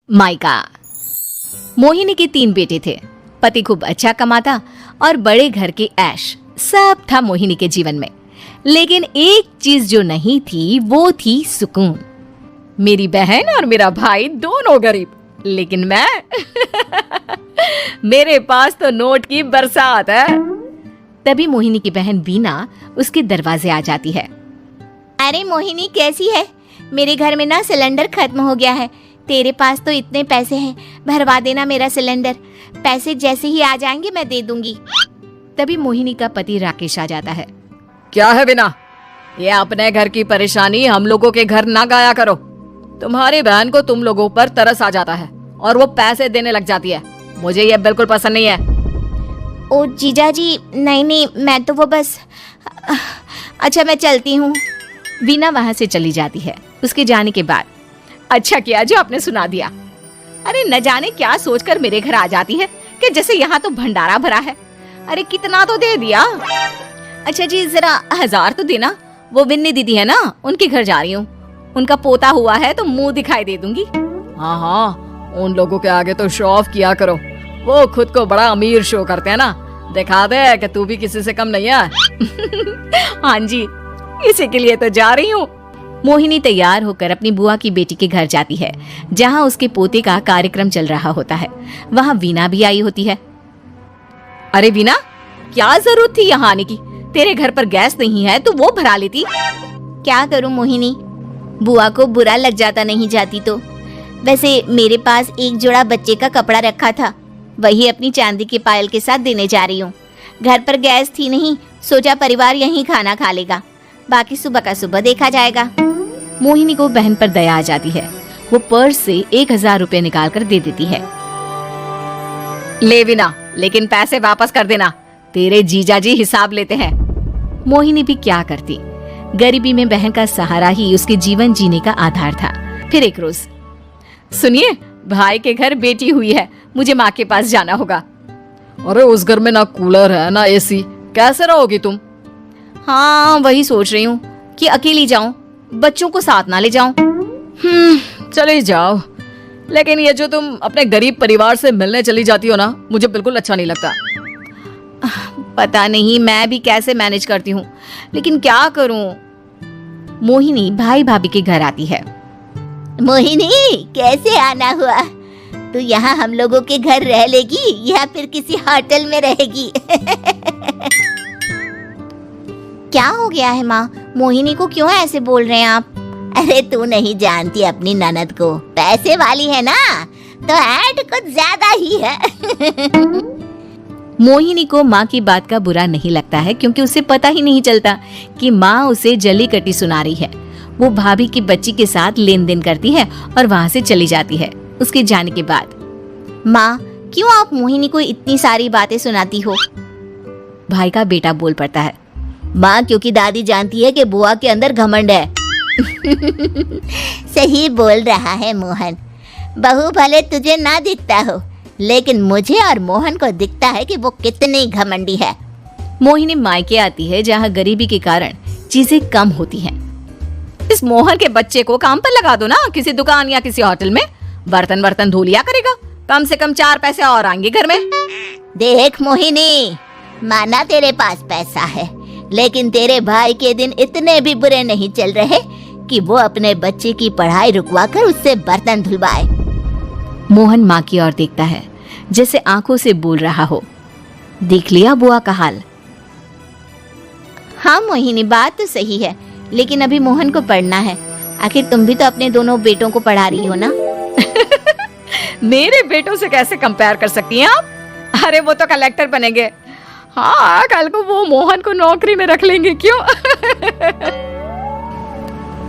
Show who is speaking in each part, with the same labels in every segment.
Speaker 1: Mica. Mohini के 3 बेटे थे। पति खूब अच्छा कमाता और बड़े घर के ऐश सब था मोहिनी के जीवन में, लेकिन एक चीज जो नहीं थी वो थी सुकून। मेरी बहन और मेरा भाई दोनों गरीब, लेकिन मैं मेरे पास तो नोट की बरसात है। तभी मोहिनी की बहन बीना उसके दरवाजे आ जाती है।
Speaker 2: अरे मोहिनी कैसी है? मेरे घर में ना सिलेंडर खत्म हो गया है। तेरे पास तो इतने पैसे हैं, भरवा देना मेरा सिलेंडर। पैसे जैसे ही आ जाएंगे मैं दे दूंगी।
Speaker 1: तभी मोहिनी का पति राकेश आ जाता है।
Speaker 3: क्या है बिना, ये अपने घर की परेशानी हम लोगों के घर ना गाया करो। तुम्हारी बहन को तुम लोगों पर तरस आ जाता है और वो पैसे देने लग जाती है। मुझे ये बिल्कुल पसंद नहीं है।
Speaker 2: ओ जीजा जी, नहीं, मैं तो वो बस अच्छा मैं चलती हूँ।
Speaker 1: वीना वहां से चली जाती है। उसके जाने के बाद अच्छा किया जो आपने सुना दिया। अरे न जाने क्या सोचकर मेरे घर आ जाती है कि जैसे यहाँ तो भंडारा भरा है। अरे कितना तो दे दिया। अच्छा जी जरा 1000 तो देना। वो बिन्नी दीदी है ना, उनके घर जा रही हूँ। उनका पोता हुआ है तो मुंह दिखाई दे दूंगी।
Speaker 3: हाँ, उन लोगों के आगे तो शो ऑफ किया करो। वो खुद को बड़ा अमीर शो करते हैं ना, दिखा दे कि तू भी किसी से कम नहीं है।
Speaker 1: हाँ जी, इसी के लिए तो जा रही हूँ। मोहिनी तैयार होकर अपनी बुआ की बेटी के घर जाती है, जहाँ उसके पोते का कार्यक्रम चल रहा होता है। वहाँ वीना भी आई होती है। अरे वीना, क्या जरूरत थी यहाँ आने की? तेरे घर पर गैस नहीं है तो वो भरा लेती।
Speaker 2: क्या करूँ मोहिनी, बुआ को बुरा लग जाता नहीं जाती तो। वैसे मेरे पास एक जोड़ा बच्चे का कपड़ा रखा था, वही अपनी चांदी के पायल के साथ देने जा रही हूँ। घर पर गैस थी नहीं, सोचा परिवार यहीं खाना खा लेगा, बाकी सुबह का सुबह देखा जाएगा।
Speaker 1: मोहिनी को बहन पर दया आ जाती है। वो पर्स से 1000 रुपए निकाल कर दे देती है।
Speaker 3: ले बिना, लेकिन पैसे वापस कर देना, तेरे जीजा जी हिसाब लेते हैं।
Speaker 1: मोहिनी भी क्या करती, गरीबी में बहन का सहारा ही उसके जीवन जीने का आधार था। फिर एक रोज, सुनिए भाई के घर बेटी हुई है, मुझे माँ के पास जाना होगा।
Speaker 3: अरे उस घर में ना कूलर है ना एसी, कैसे रहोगी तुम?
Speaker 1: हाँ वही सोच रही हूँ कि अकेली जाऊं, बच्चों को साथ ना ले जाऊं।
Speaker 3: चले जाओ, लेकिन ये जो तुम अपने गरीब परिवार से मिलने चली जाती हो ना, मुझे बिल्कुल अच्छा नहीं लगता।
Speaker 1: पता नहीं मैं भी कैसे मैनेज करती हूँ, लेकिन क्या करूँ। मोहिनी भाई भाभी के घर आती है।
Speaker 2: मोहिनी कैसे आना हुआ? तू यहाँ हम लोगों के घर रह लेगी या फिर किसी होटल में रहेगी? क्या हो गया है माँ, मोहिनी को क्यों ऐसे बोल रहे हैं आप? अरे तू नहीं जानती अपनी ननद को, पैसे वाली है ना तो ऐड कुछ ज्यादा ही है।
Speaker 1: मोहिनी को माँ की बात का बुरा नहीं लगता है, क्योंकि उसे पता ही नहीं चलता कि माँ उसे जली कटी सुना रही है। वो भाभी की बच्ची के साथ लेन देन करती है और वहाँ से चली जाती है। उसके जाने के बाद,
Speaker 2: माँ क्यों आप मोहिनी को इतनी सारी बातें सुनाती हो?
Speaker 1: भाई का बेटा बोल पड़ता है।
Speaker 2: माँ क्योंकि दादी जानती है कि बुआ के अंदर घमंड है। सही बोल रहा है मोहन, बहू भले तुझे ना दिखता हो, लेकिन मुझे और मोहन को दिखता है कि वो कितनी घमंडी है।
Speaker 1: मोहिनी मायके आती है, जहाँ गरीबी के कारण चीजें कम होती हैं। इस मोहन के बच्चे को काम पर लगा दो ना, किसी दुकान या किसी होटल में, बर्तन धो लिया करेगा, कम से कम 4 पैसे और आएंगे घर में।
Speaker 2: देख मोहिनी, माना तेरे पास पैसा है, लेकिन तेरे भाई के दिन इतने भी बुरे नहीं चल रहे कि वो अपने बच्चे की पढ़ाई रुकवाकर उससे बर्तन धुलवाए।
Speaker 1: मोहन माँ की ओर देखता है, जैसे आंखों से बोल रहा हो, देख लिया बुआ का हाल।
Speaker 2: हाँ मोहिनी, बात तो सही है, लेकिन अभी मोहन को पढ़ना है। आखिर तुम भी तो अपने दोनों बेटों को पढ़ा रही हो ना।
Speaker 3: मेरे बेटों से कैसे कंपेयर कर सकती हैं आप? अरे वो तो कलेक्टर बनेंगे। हाँ, कल को वो मोहन को नौकरी में रख लेंगे, क्यों?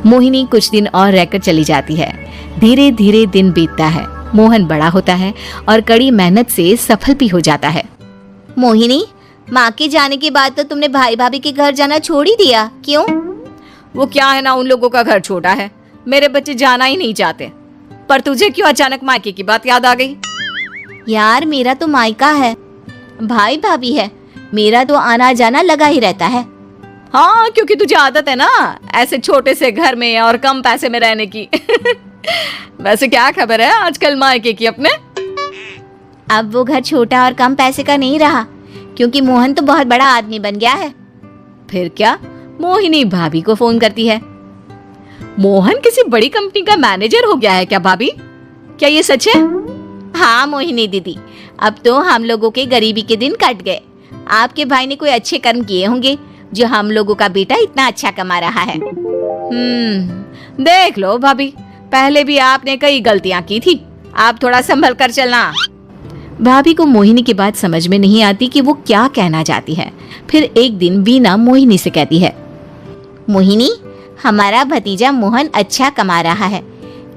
Speaker 1: मोहिनी कुछ दिन और रहकर चली जाती है। धीरे धीरे दिन बीतता है। मोहन बड़ा होता है और कड़ी मेहनत से सफल भी हो जाता है।
Speaker 2: मोहिनी, माँ के जाने के बाद तो तुमने भाई भाभी के घर जाना छोड़ ही दिया, क्यों?
Speaker 3: वो क्या है ना, उन लोगों का घर छोटा है, मेरे बच्चे जाना ही नहीं चाहते। पर तुझे क्यों अचानक मायके की बात याद आ गई?
Speaker 2: यार मेरा तो मायका है, भाई भाभी है, मेरा तो आना जाना लगा ही रहता है।
Speaker 3: हाँ, क्योंकि तुझे आदत है ना ऐसे छोटे से घर में और कम पैसे में रहने की। वैसे क्या खबर है आजकल मायके की अपने?
Speaker 2: अब वो घर छोटा और कम पैसे का नहीं रहा, क्योंकि मोहन तो बहुत बड़ा आदमी बन गया है।
Speaker 1: फिर क्या? मोहिनी भाभी को फोन करती है। मोहन किसी बड़ी कंपनी का मैनेजर हो गया है क्या भाभी? क्या ये सच है?
Speaker 2: हाँ मोहिनी दीदी, अब तो हम लोगों के गरीबी के दिन कट गए। आपके भाई ने कोई अच्छे कर्म किए होंगे जो हम लोगों का बेटा इतना अच्छा कमा रहा है।
Speaker 1: देख लो भाभी, पहले भी आपने कई गलतियां की थी, आप थोड़ा संभल कर चलना। भाभी को मोहिनी की बात समझ में नहीं आती कि वो क्या कहना चाहती है। फिर एक दिन वीना मोहिनी से कहती है,
Speaker 2: मोहिनी, हमारा भतीजा मोहन अच्छा कमा रहा है,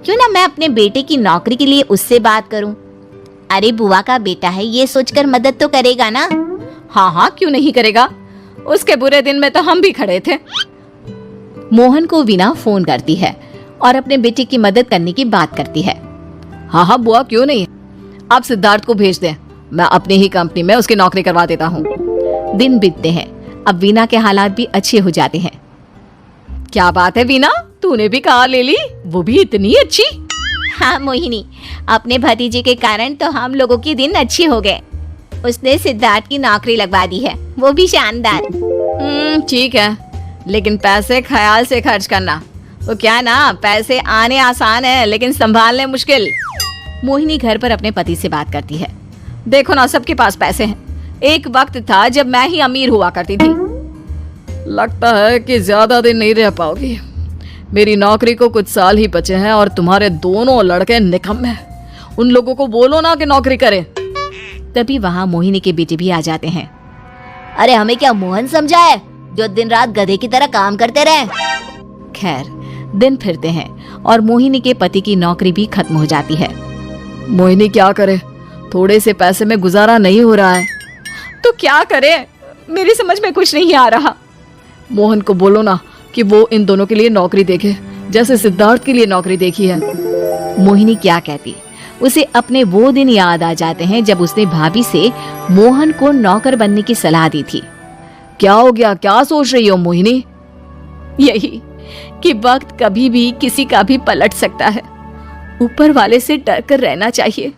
Speaker 2: क्यों ना मैं अपने बेटे की नौकरी के लिए उससे बात करूं। अरे बुआ का बेटा है, ये सोचकर मदद तो करेगा ना।
Speaker 1: हाँ हाँ क्यों नहीं करेगा, उसके बुरे दिन में तो हम भी खड़े थे। मोहन को वीना फोन करती है और अपने बेटे की मदद करने की बात करती है। हाँ हाँ बुआ क्यों नहीं, आप सिद्धार्थ को भेज दें, मैं अपनी ही कंपनी में उसकी नौकरी करवा देता हूँ। दिन बीतते हैं, अब वीना के हालात भी अच्छे हो जाते हैं। क्या बात है वीना, तूने भी कार ले ली, वो भी इतनी अच्छी।
Speaker 2: हाँ मोहिनी, अपने भतीजे के कारण तो हम लोगों के दिन अच्छे हो गए। उसने सिद्धार्थ की नौकरी लगवा दी है, वो भी शानदार।
Speaker 1: ठीक है, लेकिन पैसे ख्याल से खर्च करना। तो क्या ना, पैसे आने आसान है लेकिन संभालने मुश्किल। मोहिनी घर पर अपने पति से बात करती है। देखो ना, सबके पास पैसे हैं, एक वक्त था जब मैं ही अमीर हुआ करती थी। लगता है कि ज्यादा दिन नहीं रह पाओगी, मेरी नौकरी को कुछ साल ही बचे हैं और तुम्हारे दोनों लड़के निकम्मे हैं। उन लोगों को बोलो ना कि नौकरी करें। तभी वहां मोहिनी के बेटे भी आ जाते हैं।
Speaker 2: अरे हमें क्या मोहन समझा है जो दिन रात गधे की तरह काम करते रहे।
Speaker 1: खैर, दिन फिरते हैं और मोहिनी के पति की नौकरी भी खत्म हो जाती है। मोहिनी क्या करे, थोड़े से पैसे में गुजारा नहीं हो रहा है। तो क्या करे, मेरी समझ में कुछ नहीं आ रहा। मोहन को बोलो ना कि वो इन दोनों के लिए नौकरी देखे, जैसे सिद्धार्थ के लिए नौकरी देखी है। मोहिनी क्या कहती, उसे अपने वो दिन याद आ जाते हैं जब उसने भाभी से मोहन को नौकर बनने की सलाह दी थी। क्या हो गया, क्या सोच रही हो मोहिनी? यही कि वक्त कभी भी किसी का भी पलट सकता है, ऊपर वाले से डर कर रहना चाहिए।